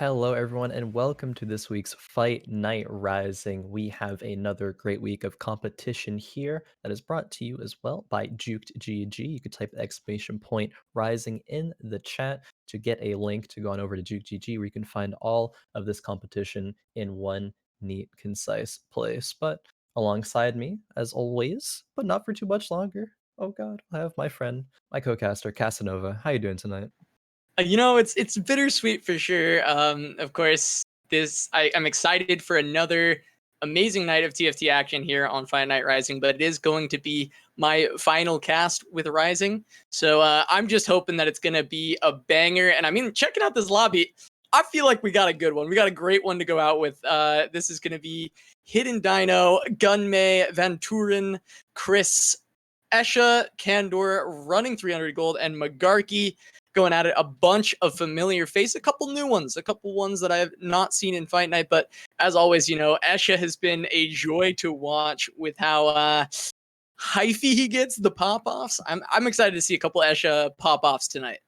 Hello, everyone, and welcome to this week's Fight Night Rising. We have another great week of competition here that is brought to you as well by Juked GG. You could type the exclamation point rising in the chat to get a link to go on over to Juked GG, where you can find all of this competition in one neat, concise place. But alongside me, as always, but not for too much longer. Oh God, I have my friend, my co-caster, Casanova. How you doing tonight? It's bittersweet for sure. Of course, I'm excited for another amazing night of TFT action here on Fight Night Rising, but it is going to be my final cast with Rising. So I'm just hoping that it's gonna be a banger. And I mean, checking out this lobby, I feel like we got a good one. We got a great one to go out with. This is gonna be Hidden Dino, Gunmay, VanTooren, Khris, Candor running 300 gold, and Magarky going at it. A bunch of familiar faces, a couple new ones, a couple ones that I have not seen in Fight Night. But as always, Escha has been a joy to watch with how hyphy he gets the pop-offs. I'm excited to see a couple Escha pop-offs tonight.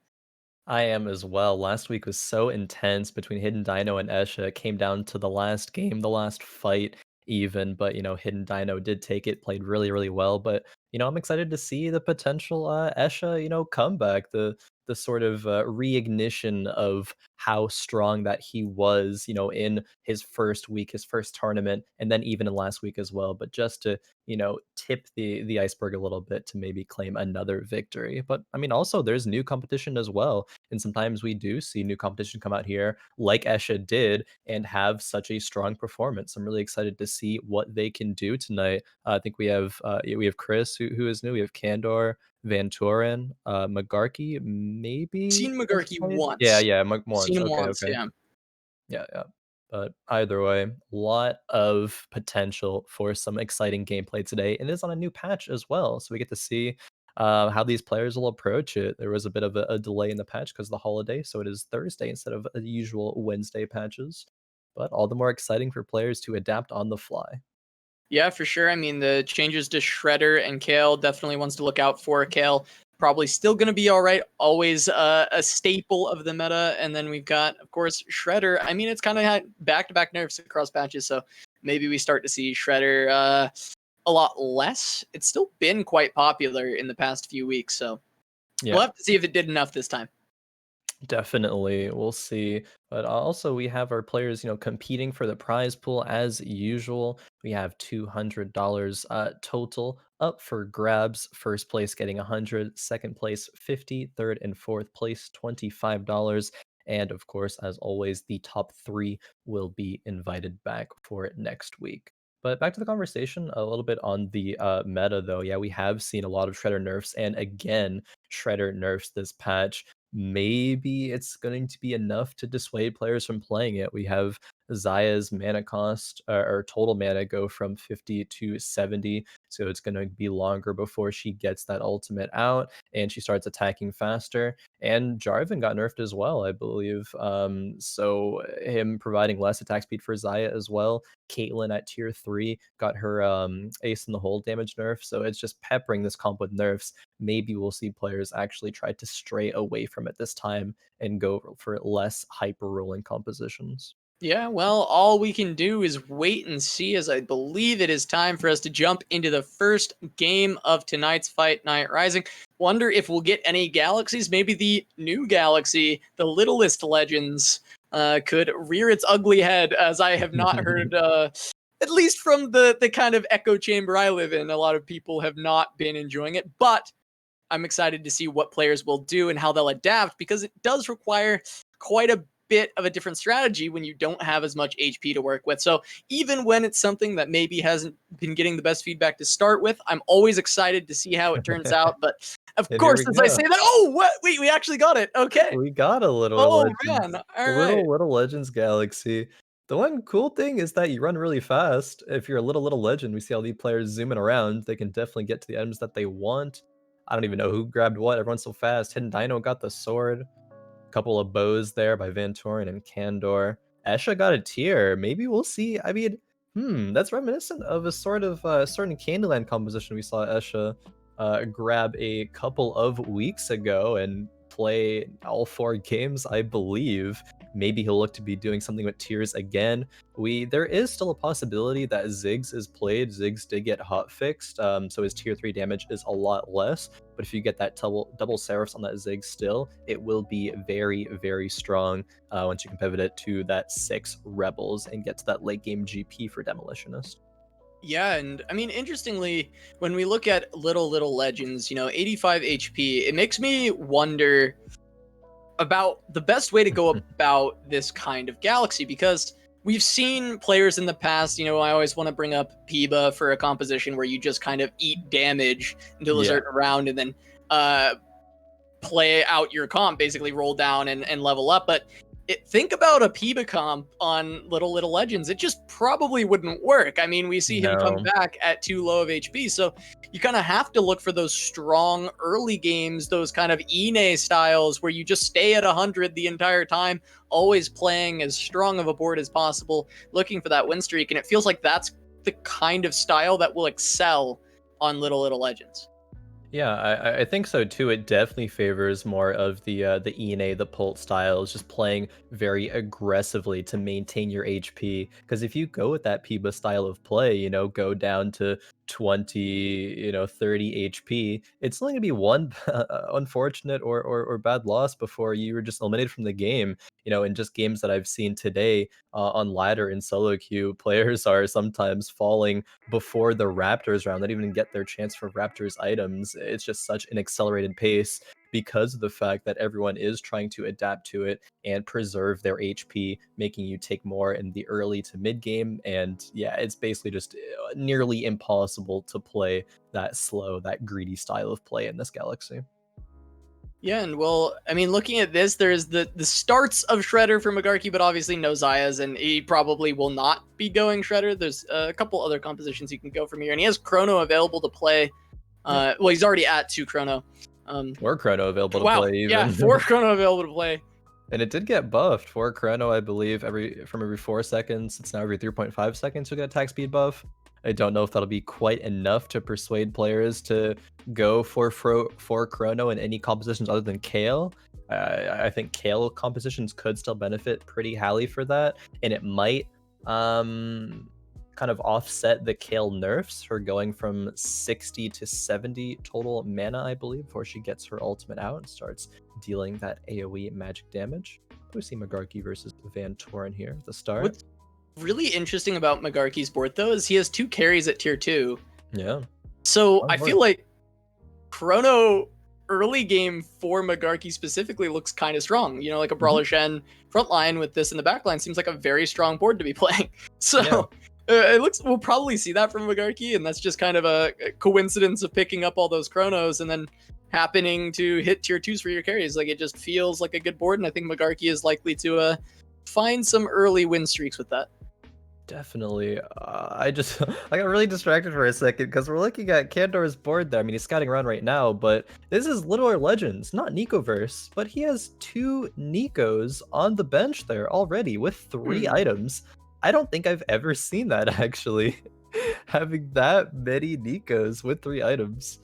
I am as well. Last week was so intense between Hidden Dino and Escha. It came down to the last game, the last fight even, but Hidden Dino did take it, played really, really well. But I'm excited to see the potential Escha, comeback, the sort of reignition of how strong that he was, in his first week, his first tournament, and then even in last week as well. But just to tip the iceberg a little bit to maybe claim another victory. But I mean, also there's new competition as well, and sometimes we do see new competition come out here, like Escha did, and have such a strong performance. I'm really excited to see what they can do tonight. I think we have Khris who is new. We have Candor, VanTooren, Magarky, maybe Seen has Magarky played. Yeah, once. yeah, Seen once. him Okay, once, okay. yeah. Yeah, yeah. But either way, lot of potential for some exciting gameplay today, and it is on a new patch as well, so we get to see how these players will approach it. There was a bit of a delay in the patch because of the holiday, so it is Thursday instead of the usual Wednesday patches. But all the more exciting for players to adapt on the fly. Yeah, for sure. I mean, the changes to Shredder and Kale, definitely ones to look out for. Kale probably still going to be all right, always a staple of the meta. And then we've got, of course, Shredder. I mean, it's kind of had back-to-back nerfs across patches, so maybe we start to see Shredder a lot less. It's still been quite popular in the past few weeks, so Yeah. we'll have to see if it did enough this time. Definitely, we'll see. But also, we have our players, competing for the prize pool as usual. We have $200 total up for grabs. First place getting 100, second place 50, third and fourth place $25. And of course, as always, the top three will be invited back for next week. But back to the conversation a little bit on the meta, though. Yeah, we have seen a lot of Shredder nerfs, and again, Shredder nerfs this patch. Maybe it's going to be enough to dissuade players from playing it. We have Zaya's mana cost or total mana go from 50 to 70, so it's going to be longer before she gets that ultimate out and she starts attacking faster. And Jarvan got nerfed as well, I believe. So him providing less attack speed for Zaya as well. Caitlyn at tier 3 got her ace in the hole damage nerf, so it's just peppering this comp with nerfs. Maybe we'll see players actually try to stray away from it this time and go for less hyper rolling compositions. Yeah, well, all we can do is wait and see, as I believe it is time for us to jump into the first game of tonight's Fight Night Rising. Wonder if we'll get any galaxies. Maybe the new galaxy, the Littlest Legends, could rear its ugly head, as I have not heard, at least from the kind of echo chamber I live in. A lot of people have not been enjoying it, but I'm excited to see what players will do and how they'll adapt, because it does require quite a bit of a different strategy when you don't have as much HP to work with. So even when it's something that maybe hasn't been getting the best feedback to start with, I'm always excited to see how it turns out. But of And here course, we as I go. say that, oh, what? Wait, we actually got it. Okay. We got a little Oh, man. Legends. All right. Little Legends Galaxy. The one cool thing is that you run really fast. If you're a little legend, we see all the players zooming around. They can definitely get to the items that they want. I don't even know who grabbed what. Everyone's so fast. Hidden Dino got the sword. Couple of bows there by VanTooren and Candor. Escha got a tier. Maybe we'll see. I mean, that's reminiscent of a sort of certain Candyland composition we saw Escha grab a couple of weeks ago and play all 4 games, I believe. Maybe he'll look to be doing something with tiers again. There is still a possibility that Ziggs is played. Ziggs did get hot fixed, so his tier 3 damage is a lot less. But if you get that double Seraphs on that Ziggs still, it will be very, very strong once you can pivot it to that 6 Rebels and get to that late game GP for Demolitionist. Yeah, and I mean, interestingly, when we look at Little Legends, 85 HP, it makes me wonder about the best way to go about this kind of galaxy, because we've seen players in the past, I always want to bring up Piba for a composition where you just kind of eat damage until a certain round and then play out your comp, basically roll down and level up. But think about a Piba comp on Little Legends. It just probably wouldn't work. I mean, we see him come back at too low of HP. So you kind of have to look for those strong early games, those kind of Ine styles where you just stay at 100 the entire time, always playing as strong of a board as possible, looking for that win streak. And it feels like that's the kind of style that will excel on Little Legends. Yeah, I think so too. It definitely favors more of the ENA, the Pult styles, just playing very aggressively to maintain your HP. Because if you go with that Piba style of play, go down to 20, 30 HP, it's only gonna be one unfortunate or bad loss before you were just eliminated from the game. In just games that I've seen today on ladder and solo queue, players are sometimes falling before the Raptors round, not even get their chance for Raptors items. It's just such an accelerated pace because of the fact that everyone is trying to adapt to it and preserve their HP, making you take more in the early to mid game. And yeah, it's basically just nearly impossible to play that slow, that greedy style of play in this galaxy. Yeah, and well, I mean, looking at this, there's the starts of Shredder for Magarky, but obviously no Zayas, and he probably will not be going Shredder. There's a couple other compositions you can go from here, and he has Chrono available to play. Well, he's already at 2 Chrono. Or Chrono available to play even. Yeah, 4 Chrono available to play. And it did get buffed. 4 Chrono, I believe, from every 4 seconds. It's now every 3.5 seconds you get attack speed buff. I don't know if that'll be quite enough to persuade players to go for Chrono in any compositions other than Kale. I think Kale compositions could still benefit pretty highly for that, and it might kind of offset the Kale nerfs for going from 60 to 70 total mana, I believe, before she gets her ultimate out and starts dealing that AoE magic damage. We see Magarky versus VanTooren here at the start. What's really interesting about Magarky's board, though, is he has 2 carries at tier 2. Yeah. So I feel like Chrono early game for Magarky specifically looks kind of strong. Like a Brawler Shen front line with this in the back line seems like a very strong board to be playing. So we'll probably see that from Magarky, and that's just kind of a coincidence of picking up all those Chronos and then happening to hit tier 2s for your carries. Like, it just feels like a good board, and I think Magarky is likely to find some early win streaks with that. Definitely. I got really distracted for a second because we're looking at Candor's board there. I mean, he's scouting around right now, but this is Little Legends, not Nicoverse, but he has 2 Nicos on the bench there already with 3 items. I don't think I've ever seen that, actually. Having that many Nicos with 3 items.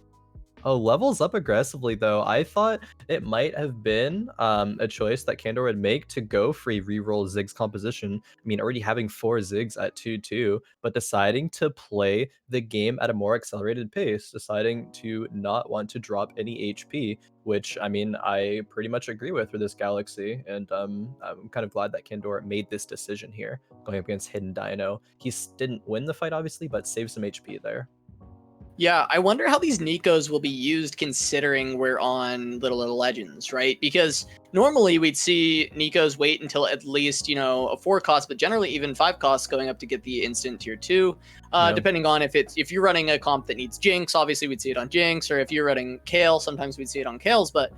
Oh, levels up aggressively, though. I thought it might have been a choice that Candor would make to go free reroll Ziggs composition. I mean, already having 4 Ziggs at 2-2, but deciding to play the game at a more accelerated pace, deciding to not want to drop any HP, which, I mean, I pretty much agree with for this galaxy. And I'm kind of glad that Candor made this decision here, going up against Hidden Dino. He didn't win the fight, obviously, but saved some HP there. Yeah, I wonder how these Nicos will be used considering we're on Little Legends, right? Because normally we'd see Nicos wait until at least, a 4 cost, but generally even 5 costs going up to get the instant tier 2. Depending on if you're running a comp that needs Jinx, obviously we'd see it on Jinx, or if you're running Kale, sometimes we'd see it on Kales. But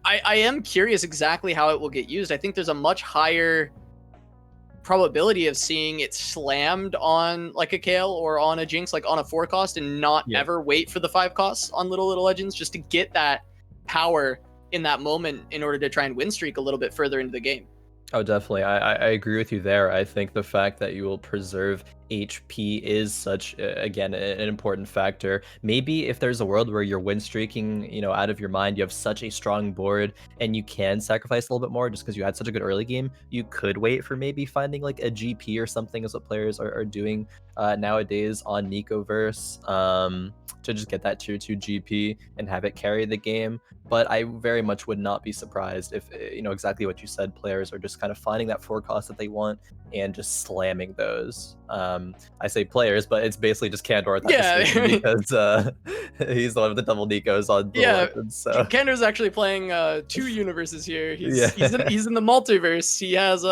I am curious exactly how it will get used. I think there's a much higher probability of seeing it slammed on like a Kale or on a Jinx, like on a 4 cost, and not ever wait for the 5 costs on Little Legends, just to get that power in that moment in order to try and win streak a little bit further into the game. Oh, definitely. I agree with you there. I think the fact that you will preserve HP is such again an important factor. Maybe if there's a world where you're win streaking, out of your mind, you have such a strong board and you can sacrifice a little bit more just because you had such a good early game, you could wait for maybe finding like a GP or something, as what players are doing nowadays on Nicoverse, to just get that tier 2 GP and have it carry the game. But I very much would not be surprised if, exactly what you said, players are just kind of finding that forecast that they want and just slamming those. I say players, but it's basically just Candor at that Yeah, decision because he's the one with the double Nikos on Little yeah. Legends. So Candor's actually playing 2 universes here. yeah, He's in the multiverse. He has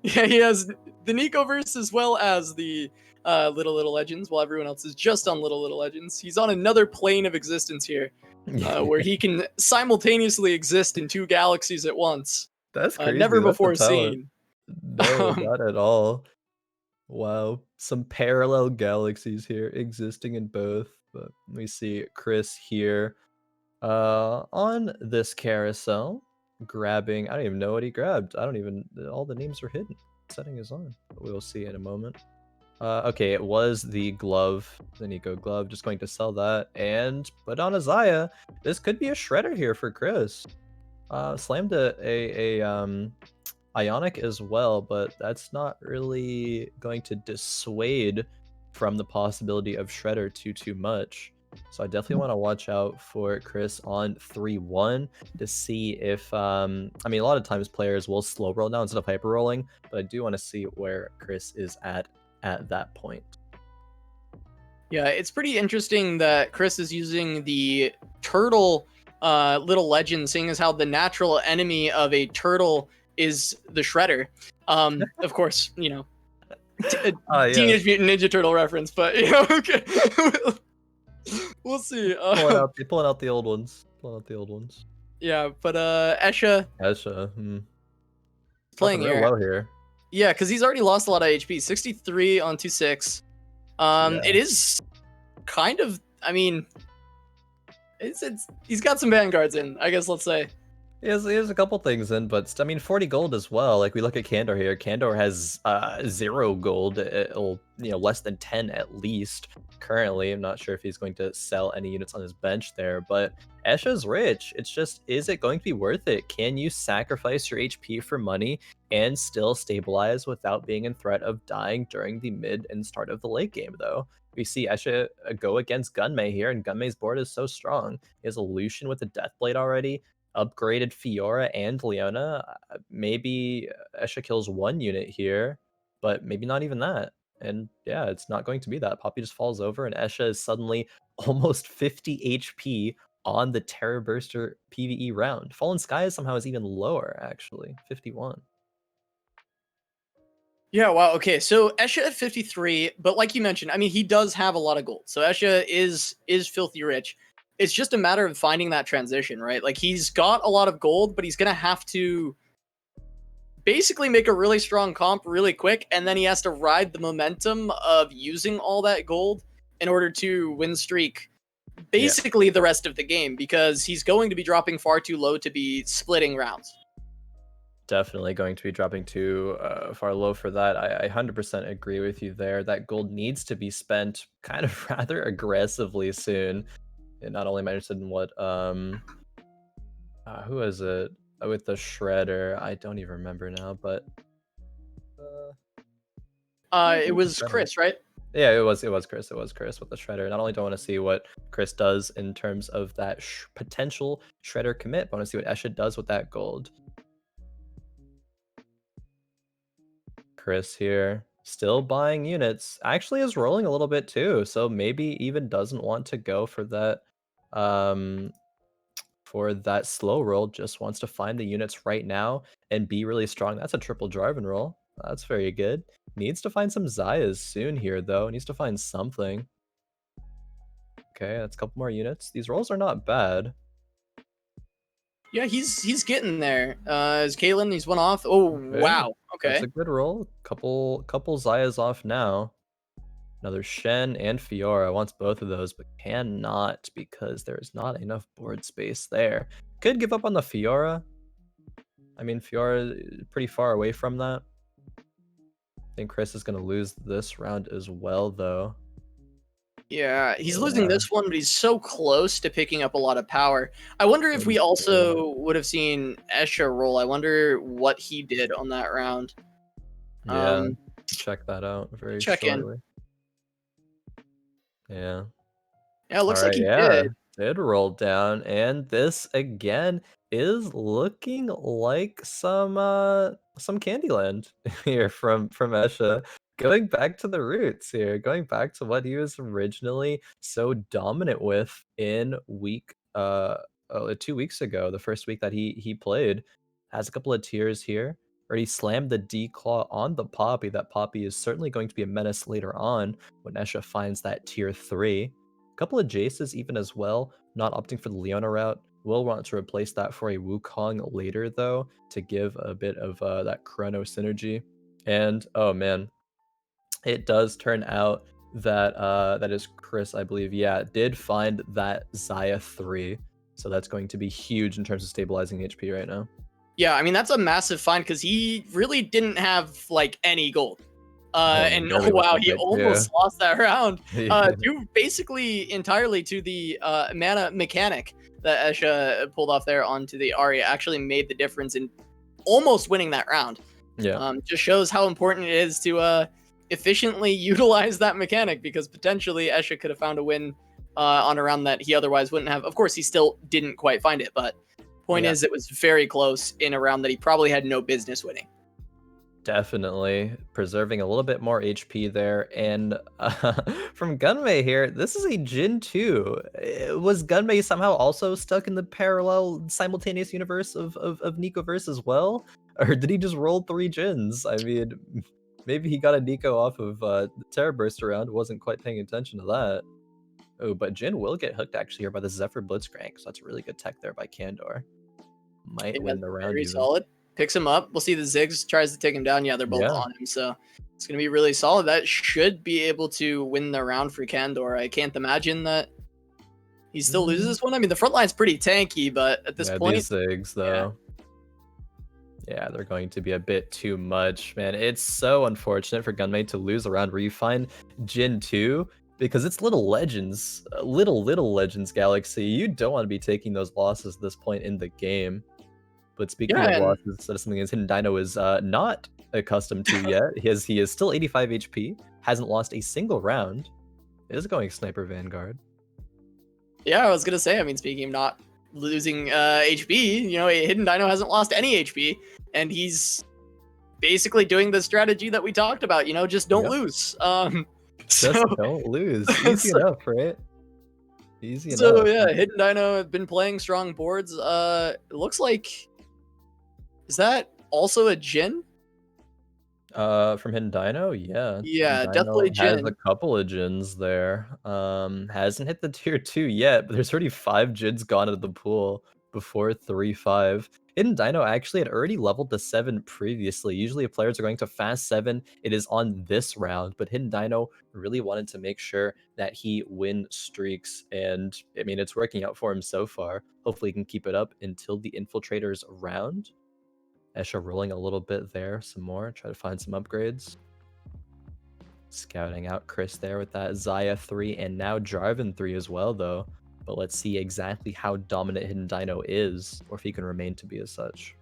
he has the Nicoverse as well as the Little Legends, while everyone else is just on Little Legends. He's on another plane of existence here, where he can simultaneously exist in 2 galaxies at once. that's crazy. Never That's a before talent. seen. No, Um, not at all. Wow, some parallel galaxies here existing in both. But we see Chris here on this carousel grabbing. I don't even know what he grabbed. I don't even. All the names are hidden. Setting is on. We'll see in a moment. Okay, it was the glove, the Nico glove. Just going to sell that and put on a Zaya. This could be a shredder here for Chris. Slammed a Ionic as well, but that's not really going to dissuade from the possibility of Shredder too much. So I definitely want to watch out for Chris on 3-1 to see if, I mean, a lot of times players will slow roll now instead of hyper rolling, but I do want to see where Chris is at that point. Yeah, it's pretty interesting that Chris is using the turtle Little Legend, seeing as how the natural enemy of a turtle is the Shredder. Of course, Yeah. Teenage Mutant Ninja Turtle reference, but okay. We'll see. Pulling out the old ones. Yeah, but Escha Escha, playing real here. low here. Yeah, because he's already lost a lot of HP. 63 on 2-6. Yeah. It is kind of, I mean, it's he's got some vanguards in, I guess, let's say. He has a couple things in, but I mean, 40 gold as well. Like, we look at Candor here. Candor has 0 gold, less than 10 at least currently. I'm not sure if he's going to sell any units on his bench there, but Escha's rich. It's just, is it going to be worth it? Can you sacrifice your HP for money and still stabilize without being in threat of dying during the mid and start of the late game, though? We see Escha go against Gunmay here, and Gunmay's board is so strong. He has a Lucian with the Deathblade already, upgraded Fiora and Leona. Maybe Escha kills 1 unit here, but maybe not even that. And yeah, it's not going to be that. Poppy just falls over, and Escha is suddenly almost 50 HP on the Terror Burster PvE round. Fallen Skies somehow is even lower, actually, 51. Yeah, wow. Okay, so Escha at 53, but like you mentioned, I mean, he does have a lot of gold. So Escha is filthy rich. It's just a matter of finding that transition, right? Like, he's got a lot of gold, but he's gonna have to basically make a really strong comp really quick, and then he has to ride the momentum of using all that gold in order to win streak basically the rest of the game, because he's going to be dropping far too low to be splitting rounds. Definitely going to be dropping too far low for that. I 100% agree with you there. That gold needs to be spent kind of rather aggressively soon. And not only am I interested in what who is it with the shredder? I don't even remember now, but It was Chris, right? Yeah, it was Chris. It was Chris with the shredder. Not only do I want to see what Chris does in terms of that potential shredder commit, but I want to see what Escha does with that gold. Chris here, still buying units. Actually is rolling a little bit too, so maybe even doesn't want to go for that slow roll, just wants to find the units right now and be really strong. That's a triple Jarvan roll. That's very good. Needs to find some Zayas soon here, though. Needs to find something. Okay, that's a couple more units. These rolls are not bad. Yeah, he's getting there. Is Kalen? He's one off. Oh, okay. Wow. Okay. That's a good roll. Couple Zayas off now. Another Shen and Fiora wants both of those, but cannot because there's not enough board space there. Could give up on the Fiora. I mean, Fiora is pretty far away from that. I think Chris is gonna lose this round as well, though. Yeah, he's losing Yeah, this one, but he's so close to picking up a lot of power. I wonder if we insane. also would have seen Escha roll. I wonder what he did on that round. Yeah, Um, check that out very check in. shortly. Yeah. Yeah, it looks like Alright, he yeah, did. did roll down, and this again is looking like some Candyland here from Escha. Going back to the roots here, going back to what he was originally so dominant with in week 2 weeks ago, the first week that he played. Has a couple of tiers here. Already slammed the D-Claw on the Poppy. That Poppy is certainly going to be a menace later on when Escha finds that tier 3. Couple of Jaces even as well, not opting for the Leona route. Will want to replace that for a Wukong later though, to give a bit of that Chrono synergy. And oh man, it does turn out that that is Chris, I believe. Yeah, did find that Xayah 3. So that's going to be huge in terms of stabilizing HP right now. Yeah, I mean that's a massive find because he really didn't have like any gold. Oh, and And barely oh wow, looking he good too. almost lost that round. Yeah. Due basically entirely to the mana mechanic that Escha pulled off there onto the Arya actually made the difference in almost winning that round. Yeah. Just shows how important it is to efficiently utilize that mechanic because potentially Escha could have found a win on a round that he otherwise wouldn't have. Of course, he still didn't quite find it, but point Yeah. is, it was very close in a round that he probably had no business winning. Definitely preserving a little bit more HP there, and from Gunmay here, this is a Jin 2. Was Gunmay somehow also stuck in the parallel simultaneous universe of Nicoverse as well? Or did he just roll 3 Jins? I mean, maybe he got a Nico off of the Terror Burst around, wasn't quite paying attention to that. Oh, but Jin will get hooked actually here by the Zephyr Blitzcrank, so that's really good tech there by Candor. Might Yeah, win the round very even. solid. Picks him up. We'll see the Ziggs tries to take him down. Yeah, they're both Yeah. on him, so it's gonna be really solid. That should be able to win the round for Candor. I can't imagine that he still loses Mm, this one. I mean, the front line's pretty tanky, but at this yeah, point, these Zigs yeah, though. Yeah, they're going to be a bit too much, man. It's so unfortunate for Gunmay to lose a round where you find Jin 2 because it's little legends, little legends galaxy. You don't want to be taking those losses at this point in the game. But speaking yeah, of and losses, that is something that Hidden Dino is not accustomed to yet. He is still 85 HP, hasn't lost a single round. Is going Sniper Vanguard. yeah, I was gonna say. I mean, speaking of not losing HP, you know, Hidden Dino hasn't lost any HP, and he's basically doing the strategy that we talked about. You know, just don't Yep. lose. Just So, don't lose. Easy so enough, right? Easy So enough. yeah, Hidden Dino have been playing strong boards. It looks like, is that also a Jin? From Hidden Dino, yeah. Hidden Yeah, Dino definitely has a Jin. couple of Jins there. Hasn't hit the tier 2 yet, but there's already 5 Jins gone into the pool before 3-5. Hidden Dino actually had already leveled to 7 previously. Usually if players are going to fast 7, it is on this round, but Hidden Dino really wanted to make sure that he win streaks, and I mean, it's working out for him so far. Hopefully he can keep it up until the Infiltrators round. Escha rolling a little bit there, some more, try to find some upgrades. Scouting out Chris there with that Xayah 3 and now Jarvan 3 as well, though. But let's see exactly how dominant Hidden Dino is, or if he can remain to be as such.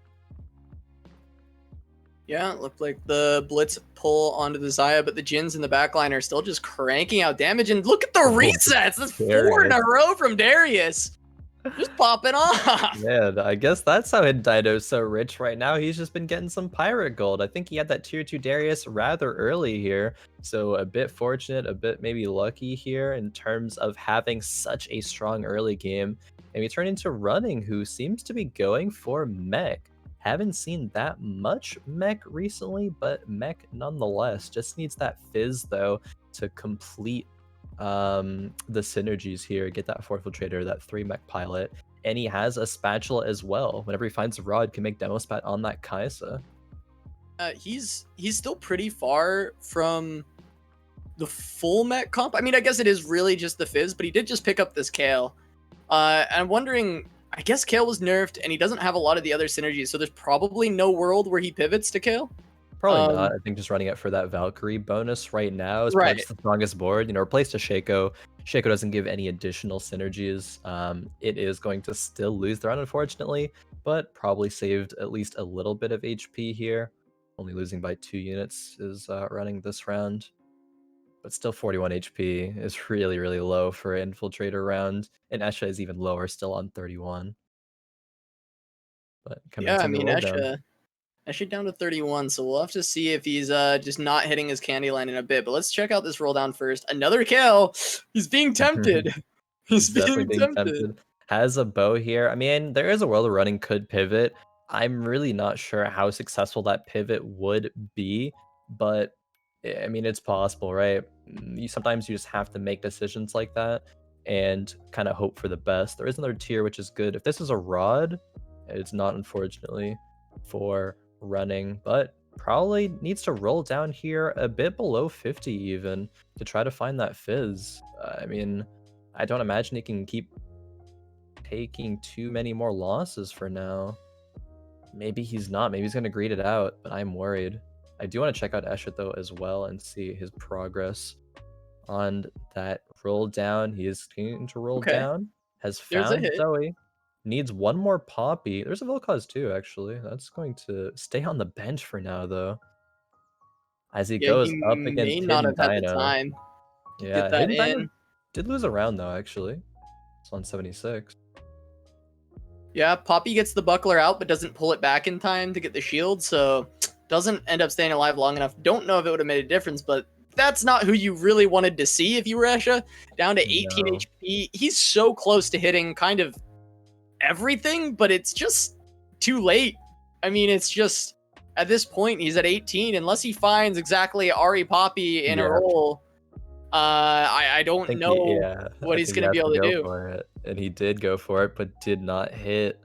Yeah, it looked like the Blitz pull onto the Xayah, but the Jins in the backline are still just cranking out damage. And look at the Oh, resets! That's 4 in Darius. a row from Darius. Just popping off. Yeah, I guess that's how Hidden Dino's so rich right now. He's just been getting some pirate gold. I think he had that tier 2 Darius rather early here. So a bit fortunate, a bit maybe lucky here in terms of having such a strong early game. And we turn into Running, who seems to be going for Mech. Haven't seen that much Mech recently, but Mech nonetheless. Just needs that Fizz though to complete the synergies here, get that 4 Infiltrator, that 3 Mech Pilot, and he has a spatula as well. Whenever he finds a rod, can make demo spat on that Kaisa. He's still pretty far from the full mech comp. I mean, I guess it is really just the Fizz, but he did just pick up this Kale. And I'm wondering, I guess Kale was nerfed, and he doesn't have a lot of the other synergies, so there's probably no world where he pivots to Kale. Probably not. I think just running it for that Valkyrie bonus right now is pretty Right. much the strongest board. You know, replace to Shaco. Shaco doesn't give any additional synergies. It is going to still lose the round, unfortunately, but probably saved at least a little bit of HP here. Only losing by 2 units is running this round. But still 41 HP is really, really low for an Infiltrator round. And Escha is even lower, still on 31. But Yeah, I commencing the mean, roll down. Escha down to 31, so we'll have to see if he's just not hitting his candy line in a bit. But let's check out this roll down first. Another kill. He's being tempted. He's He's definitely being being tempted. tempted. Has a bow here. I mean, there is a world of running could pivot. I'm really not sure how successful that pivot would be, but I mean, it's possible, right? Sometimes you just have to make decisions like that and kind of hope for the best. There is another tier which is good. If this is a rod, it's not, unfortunately, for running, but probably needs to roll down here a bit below 50 even to try to find that fizz. I mean, I don't imagine he can keep taking too many more losses for now. Maybe he's not. Maybe he's going to greed it out, but I'm worried. I do want to check out Escher, though, as well and see his progress on that roll down. He is continuing to roll Okay, down. Has there's a found hit. Zoe. Needs one more Poppy. There's a Volcaz, too, actually. That's going to stay on the bench for now, though. As he Yeah, goes he up may against not Hidden have had the Dino. time to get Yeah, that Hidden Dino in. did lose a round, though, actually. It's on 76. Yeah, Poppy gets the buckler out, but doesn't pull it back in time to get the shield, so doesn't end up staying alive long enough. Don't know if it would have made a difference, but that's not who you really wanted to see if you were Escha. Down to 18 No. HP. He's so close to hitting kind of everything, but it's just too late. I mean, it's just at this point he's at 18. Unless he finds exactly Ari Poppy in a Yeah, roll, I don't know what I he's think he gonna has be to able to go do. for it, and he did go for it, but did not hit.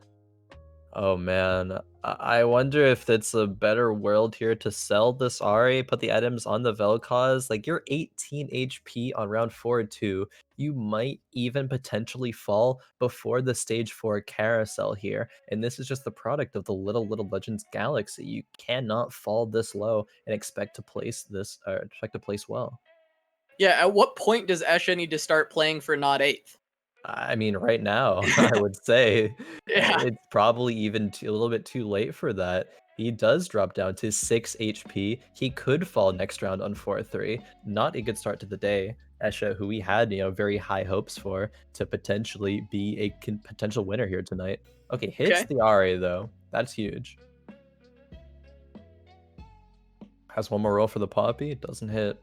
Oh man, I wonder if it's a better world here to sell this Ari, put the items on the Vel'Koz. Like, you're 18 HP on round 4 2. You might even potentially fall before the stage 4 carousel here, and this is just the product of the Little Legends Galaxy. You cannot fall this low and expect to place well. Yeah, at what point does Escha need to start playing for not eighth? I mean, right now, I would say Yeah. it's probably even a little bit too late for that. He does drop down to 6 HP. He could fall next round on 4-3. Not a good start to the day. Escha, who we had, very high hopes for to potentially be a potential winner here tonight. Okay, hits Okay. the RA though. That's huge. Has one more roll for the Poppy. It doesn't hit.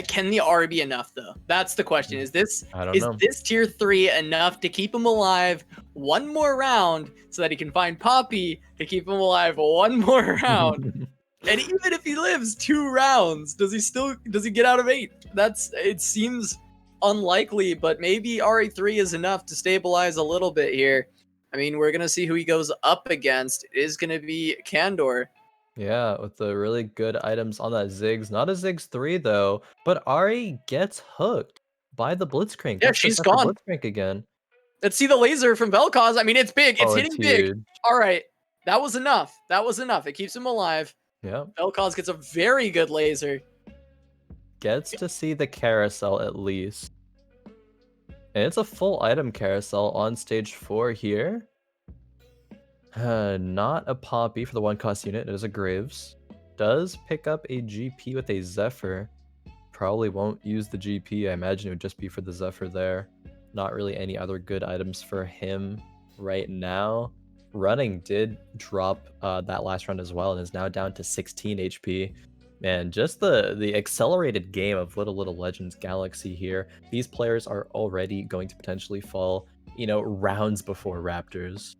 Can the R be enough though? That's the question. I don't Is know. this tier 3 enough to keep him alive one more round so that he can find Poppy to keep him alive one more round? And even if he lives 2 rounds, does he get out of 8? It seems unlikely, but maybe RE3 is enough to stabilize a little bit here. I mean, we're gonna see who he goes up against. It is gonna be Candor. Yeah, with the really good items on that Ziggs. Not a Ziggs 3 though, but Ari gets hooked by the Blitzcrank. Yeah, That's the she's Zephyr gone. Blitzcrank again. Let's see the laser from Vel'Koz. I mean, it's big. It's Oh, it's hitting big. huge. All right. That was enough. That was enough. It keeps him alive. Yeah. Vel'Koz gets a very good laser. Gets to see the carousel at least. And it's a full item carousel on stage 4 here. Not a Poppy for the 1-cost unit. It is a Graves. Does pick up a GP with a Zephyr. Probably won't use the GP. I imagine it would just be for the Zephyr there. Not really any other good items for him right now. Running did drop that last round as well and is now down to 16 HP. Man, just the accelerated game of Little Legends Galaxy here. These players are already going to potentially fall, rounds before Raptors.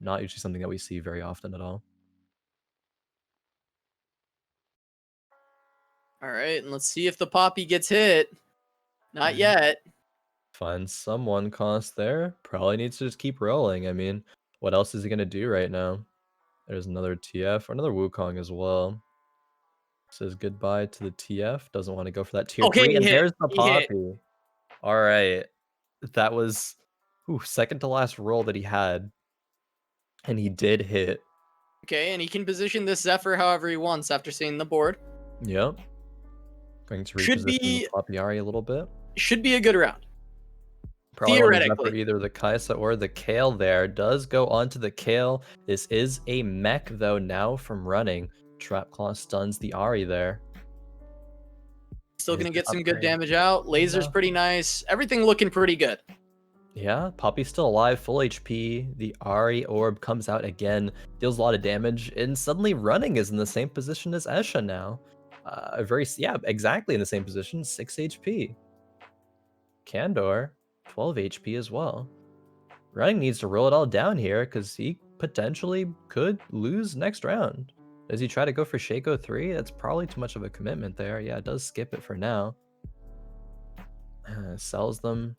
Not usually something that we see very often at all. All right. And let's see if the Poppy gets hit. Not yet. Find someone cost there. Probably needs to just keep rolling. I mean, what else is he going to do right now? There's another TF or another Wukong as well. Says goodbye to the TF. Doesn't want to go for that tier Okay, 3. he And hit. there's the He hit. Poppy. All right. That was second to last roll that he had. And he did hit. Okay, and he can position this Zephyr however he wants after seeing the board. Yep. Going to Should reposition the be Papiari a little bit. should be a good round. Probably want to Zephyr Theoretically. either the Kaisa or the Kale there. Does go onto the Kale. This is a mech, though, now from running. Trap Claw stuns the Ari there. Still Is gonna it get some good upgrade? damage out. Laser's No. pretty nice. Everything looking pretty good. Yeah, Poppy's still alive, full HP. The Ari orb comes out again, deals a lot of damage, and suddenly running is in the same position as Escha now. Yeah, exactly in the same position, 6 HP. Candor, 12 HP as well. Running needs to roll it all down here because he potentially could lose next round. Does he try to go for Shaco 3? That's probably too much of a commitment there. Yeah, it does skip it for now. Sells them.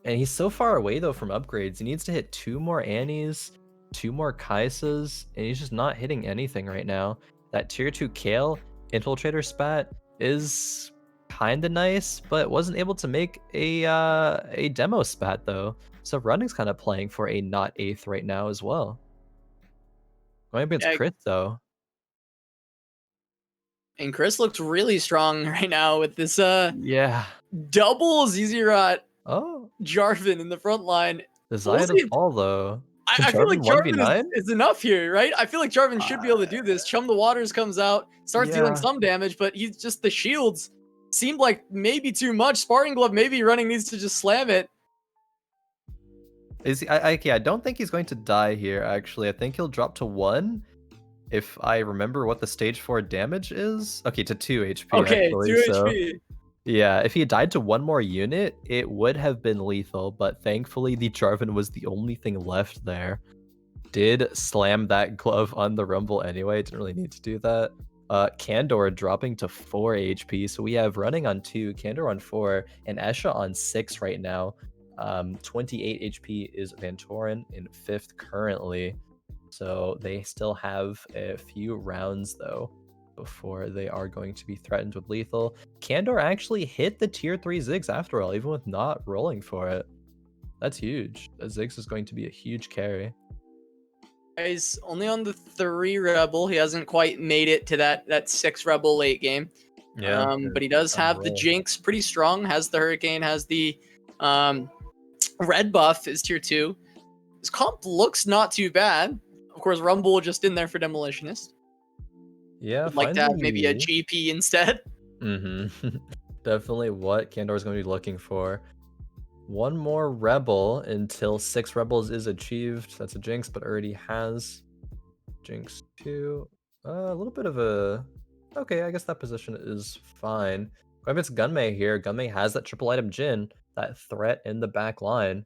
And he's so far away, though, from upgrades. He needs to hit 2 more Annies, 2 more Kaisas, and he's just not hitting anything right now. That tier 2 Kale Infiltrator spat is kind of nice, but wasn't able to make a demo spat, though. So Running's kind of playing for a not 8th right now as well. Going up against Yeah, Chris, though. and Chris looks really strong right now with this Yeah. double Zizirot Oh, Jarvan in the front line. the We'll Zaya to see. fall, though. Can I feel like Jarvan Jarvan 1v9? is enough here, right? I feel like Jarvan should be able to do this. Chum the Waters comes out, starts dealing Yeah. some damage, but he's just the shields seemed like maybe too much. Sparring Glove, maybe Running needs to just slam it. Is he, yeah, I don't think he's going to die here, actually. I think he'll drop to 1, if I remember what the stage 4 damage is. Okay, to 2 HP, Okay, actually, 2 so... HP. Yeah, if he had died to 1 more unit, it would have been lethal, but thankfully the Jarvan was the only thing left there. Did slam that glove on the Rumble anyway, didn't really need to do that. Candor dropping to 4 HP, so we have Running on 2, Candor on 4, and Escha on 6 right now. 28 HP is VanTooren in 5th currently, so they still have a few rounds though before they are going to be threatened with lethal. Candor actually hit the tier 3 Ziggs after all, even with not rolling for it. That's huge. The Ziggs is going to be a huge carry. He's only on the 3 Rebel. He hasn't quite made it to that 6 Rebel late game. Yeah. But he does have the Jinx pretty strong, has the Hurricane, has the red buff is tier 2. His comp looks not too bad. Of course, Rumble just in there for Demolitionist. Yeah, Would like to have maybe a GP instead. Definitely what Candor is going to be looking for. 1 more Rebel until 6 Rebels is achieved. That's a Jinx, but already has Jinx 2. A little bit of a... Okay, I guess that position is fine. Going against Gunmay here. Gunmay has that triple item Jhin, that threat in the back line.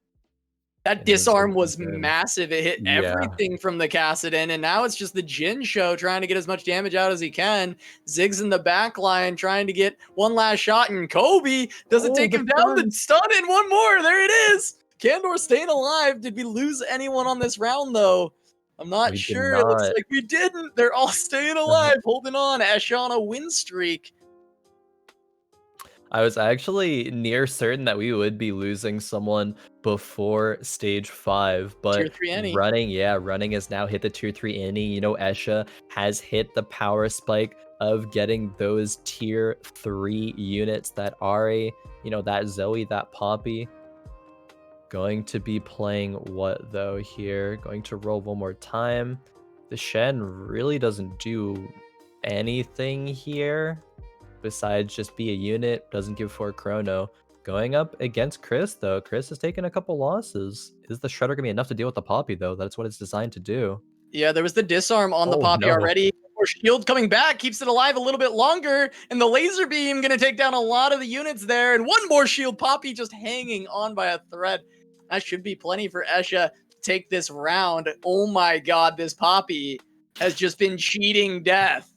That disarm was massive. It hit everything from the Kassadin, and now it's just the Jhin show trying to get as much damage out as he can. Ziggs in the back line trying to get one last shot, and Kobe doesn't take him down. The stun in one more. There it is. Candor staying alive. Did we lose anyone on this round, though? I'm not sure. It looks like we didn't. They're all staying alive, holding on. Escha on a win streak. I was actually near certain that we would be losing someone before stage 5, but tier 3 Annie. Running has now hit the tier 3 Annie. You know, Escha has hit the power spike of getting those tier 3 units, that Ari, you know, that Zoe, that Poppy. Going to be playing what though here? Going to roll 1 more time. The Shen really doesn't do anything here besides just be a unit, doesn't give for Chrono. Going up against Krisz, though. Krisz has taken a couple losses. Is the Shredder gonna be enough to deal with the Poppy, though? That's what it's designed to do. Yeah, there was the disarm on the Poppy already. Or shield coming back, keeps it alive a little bit longer, and the laser beam gonna take down a lot of the units there, and 1 more shield. Poppy just hanging on by a thread. That should be plenty for Escha to take this round. Oh my god, this Poppy has just been cheating death.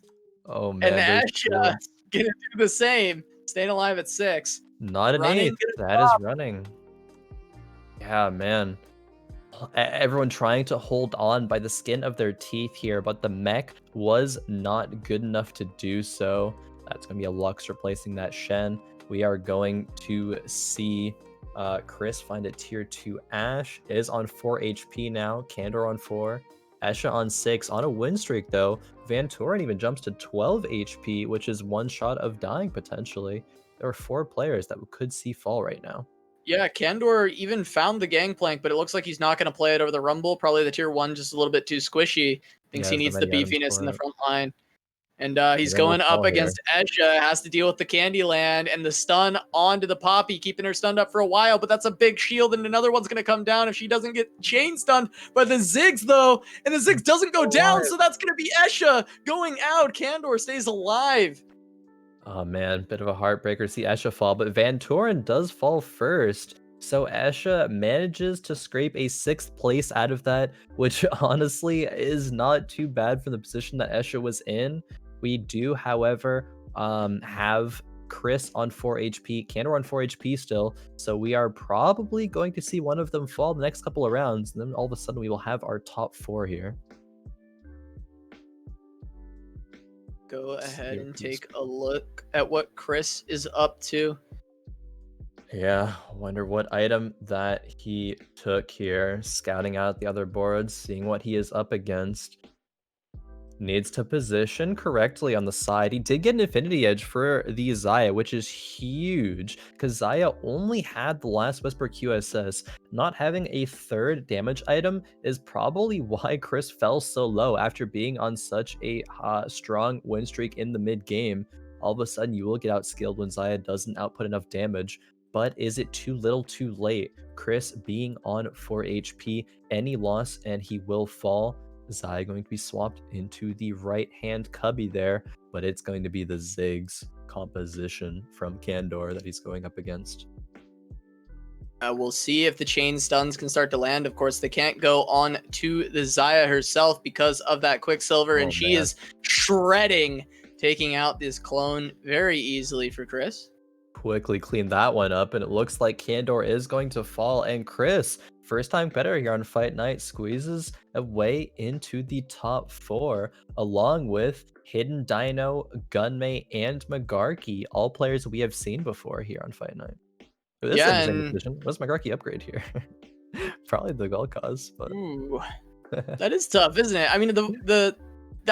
Oh man, and Escha gonna do the same, staying alive at 6. Not an 8th. That is Running. Yeah, man. Everyone trying to hold on by the skin of their teeth here, but the mech was not good enough to do so. That's going to be a Lux replacing that Shen. We are going to see Krisz find a tier 2 Ashe. Is on 4 HP now. Candor on 4. Escha on 6 on a win streak, though. VanTooren even jumps to 12 HP, which is one shot of dying potentially. There are 4 players that we could see fall right now. Yeah, Candor even found the gangplank, but it looks like he's not going to play it over the Rumble. Probably the tier 1 just a little bit too squishy. Thinks Yeah, he has the needs the many items beefiness in for the it. front line. And he's Dino will going up fall here. against Escha, has to deal with the Candyland and the stun onto the Poppy, keeping her stunned up for a while, but that's a big shield, and another one's going to come down if she doesn't get chain stunned by the Ziggs, though, and the Ziggs doesn't go down, so that's going to be Escha going out. Candor stays alive. Oh man, bit of a heartbreaker to see Escha fall, but VanTooren does fall first. So Escha manages to scrape a 6th place out of that, which honestly is not too bad for the position that Escha was in. We do, however, have Khris on 4 HP, Candor on 4 HP still, so we are probably going to see one of them fall the next couple of rounds, and then all of a sudden we will have our top 4 here. Go ahead and take a look at what Khris is up to. Yeah, wonder what item that he took here. Scouting out the other boards, seeing what he is up against. Needs to position correctly on the side. He did get an Infinity Edge for the Xayah, which is huge, because Xayah only had the Last Whisper QSS. Not having a 3rd damage item is probably why Khris fell so low after being on such a strong win streak in the mid-game. All of a sudden, you will get outskilled when Xayah doesn't output enough damage. But is it too little too late? Khris being on 4 HP, any loss and he will fall. Xayah going to be swapped into the right-hand cubby there, but it's going to be the Ziggs composition from Candor that he's going up against. We'll see if the chain stuns can start to land. Of course, they can't go on to the Xayah herself because of that Quicksilver, and she is shredding, taking out this clone very easily for Khris. Quickly clean that one up, and it looks like Candor is going to fall, and Khris, first time better here on Fight Night, squeezes a way into the top 4, along with Hidden Dino, Gunmay, and Magarky, all players we have seen before here on Fight Night. But this is an interesting decision. What does Magarky upgrade here? Probably the gold cause, but ooh, that is tough, isn't it? I mean, the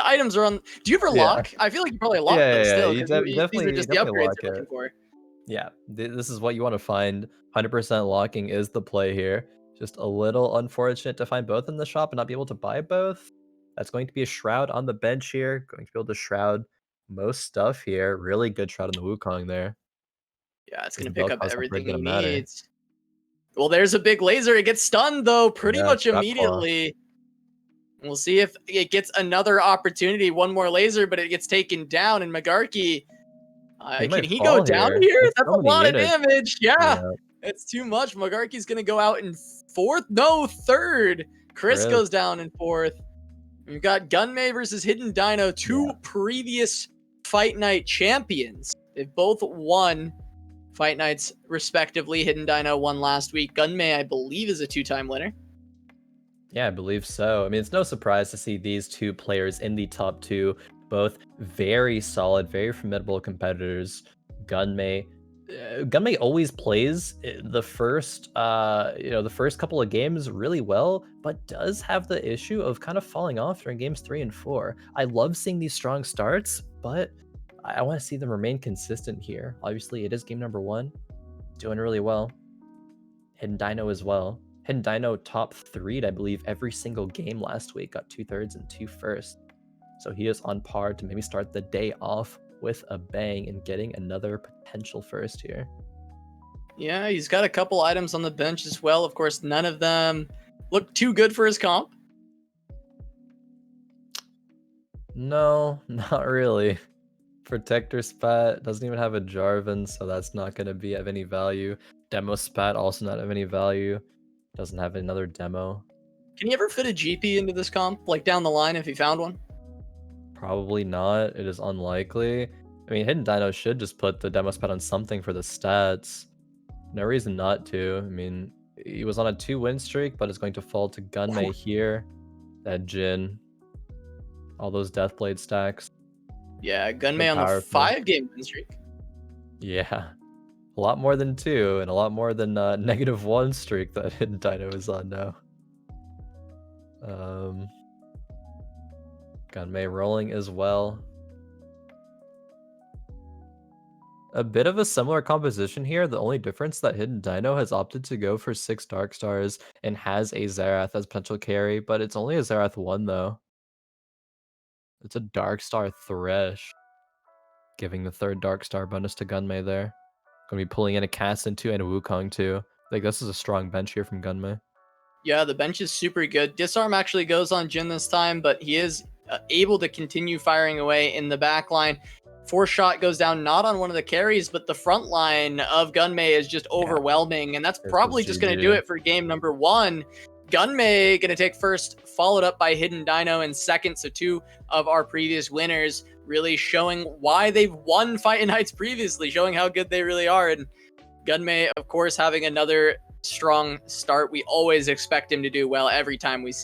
items are on. Do you ever lock? I feel like you probably lock them still, you because these are just the upgrades lock you're it. looking for. Yeah, this is what you want to find. 100% locking is the play here. Just a little unfortunate to find both in the shop and not be able to buy both. That's going to be a Shroud on the bench here. Going to be able to Shroud most stuff here. Really good Shroud on the Wukong there. Yeah, it's going to Isn't pick up Vel'Koz everything upgrade he gonna matter? needs. Well, there's a big laser. It gets stunned, though, pretty Yeah, much Trap Claw. immediately. We'll see if it gets another opportunity. One more laser, but it gets taken down. And Magarky, can he go down here? There's That's so a many lot of units. damage. Yeah, Yeah, it's too much. Magarky's going to go out in 4th. No, 3rd. Khris goes down in 4th. We've got Gunmay versus Hidden Dino, 2 previous Fight Night champions. They've both won Fight Nights respectively. Hidden Dino won last week. Gunmay, I believe, is a 2-time winner. Yeah, I believe so. I mean, it's no surprise to see these 2 players in the top 2, both very solid, very formidable competitors. Gunmay always plays the first the first couple of games really well, but does have the issue of kind of falling off during games 3 and 4. I love seeing these strong starts, but I want to see them remain consistent here. Obviously, it is game number 1. Doing really well. Hidden Dino as well. Hidden Dino top 3'd, I believe, every single game last week. Got 2/3 and 2 firsts. So he is on par to maybe start the day off with a bang and getting another potential first here. Yeah, he's got a couple items on the bench as well. Of course, none of them look too good for his comp. No, not really. Protector Spat doesn't even have a Jarvan, so that's not going to be of any value. Demo Spat also not of any value. Doesn't have another demo. Can he ever fit a GP into this comp, like down the line if he found one? Probably not. It is unlikely. I mean, Hidden Dino should just put the demo Spat on something for the stats. No reason not to. I mean, he was on a 2-win streak, but it's going to fall to Gunmay here. That Jhin. All those Deathblade stacks. Yeah, Gunmay on the 5-game win streak. Yeah. A lot more than 2, and a lot more than -1 streak that Hidden Dino is on now. Gunmay rolling as well. A bit of a similar composition here. The only difference that Hidden Dino has opted to go for 6 Dark Stars and has a Xerath as potential carry, but it's only a Xerath 1 though. It's a Dark Star Thresh, giving the 3rd Dark Star bonus to Gunmay there. Gonna be pulling in a Cassin too and a Wukong too. Like this is a strong bench here from Gunmay. Yeah, the bench is super good. Disarm actually goes on Jin this time, but he is able to continue firing away in the back line. Force shot goes down not on one of the carries, but the front line of Gunmay is just overwhelming, and that's This probably is just going to do GG. it for game number 1. Gunmay going to take first, followed up by Hidden Dino in second. So 2 of our previous winners really showing why they've won Fight Nights previously, showing how good they really are. And Gunmay, of course, having another strong start. We always expect him to do well every time we see